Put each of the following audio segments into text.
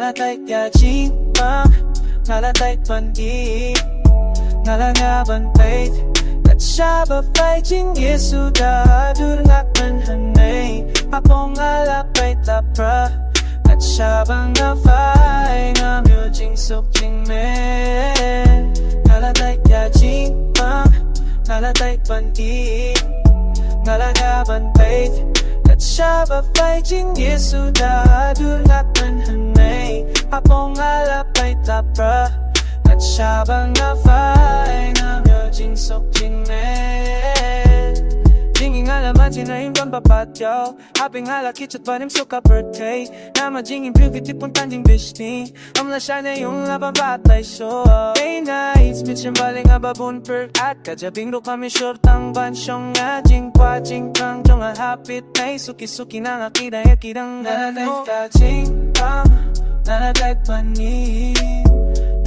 了在家近方，我了在本地，我了我本辈。Katsaba fay jing Yesu da durnak man hanay Apong alapay tapra Katsaba nga fay nga myo jing sok jing me Nalatay ya jing pang Nalatay pandi Nalagaban faith Katsaba fay jing Yesu da durnak man hanay Apong alapay tapra Katsaba nga fay nga myo jing sok jing Jinging alaman sinayim kong papatyaw Haping halakit at panim suka birthday Nama jinging beauty pun tanjing bishni Amla siya na yung napapatay so Hey nights, bitch yung baling ababun per At kajabing ro kami short ang bansyong nga Jing kwa jing kang jong hapit na suki-suki na nga kida ya kidang Nalatay ka jing pang Nalatay pani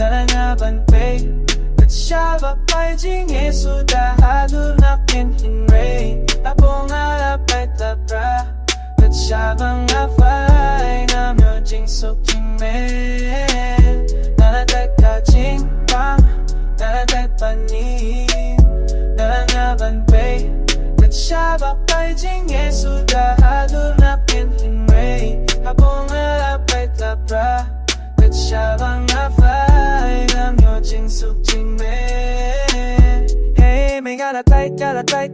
Nalangaban pay Katsaba pay jing Yesu da hadur na kinhinray Apong alapay tapra Katsaba nga fay na myo jing sok jing me Nalatay ka jing pang Nalatay pani Nalangaban pay Katsaba pay jing Yesu da hadur na kinhinray Apong alapay tapra Katsaba nga fay na myo jing sok jing me Hey, may galatay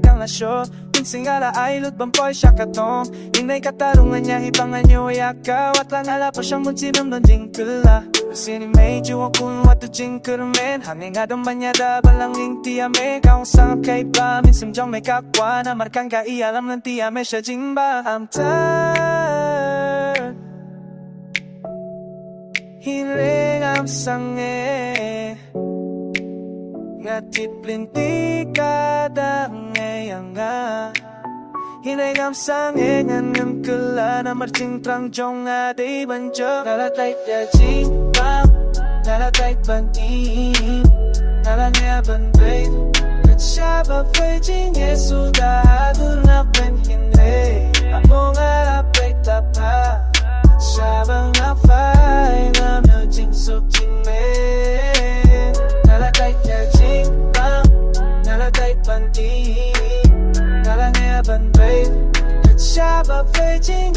kang lasyo Pinsing gala ay lutbampoy siya katong Inay katarungan niya hibangan niyo ayakaw At lang ala pa siyang munsinam ng jingkula Kasi ni may juwa kung wato jingkurumen Hangin nga dong banyada balang ing tiyame Kaong sangap kay pa Minsim jong may kakwa Na markang ka ialam ng tiyame siya jingba I'm tired Hiling ang sange Nga tiplinti kada ngayang nga Hiling ang sange Nga ng kula Na marching trang jong nga di banjo Nalatay ya jing pang Nalatay bantin Nalangaban babe Katsaba fay jing Yesu da hadur na ben hinre Apong alapay tapa Katsaba nga fay Nga myo jing sok jing me Nalatay ya jing pang Nalatay bantin Nalangaban babe Katsaba fay jing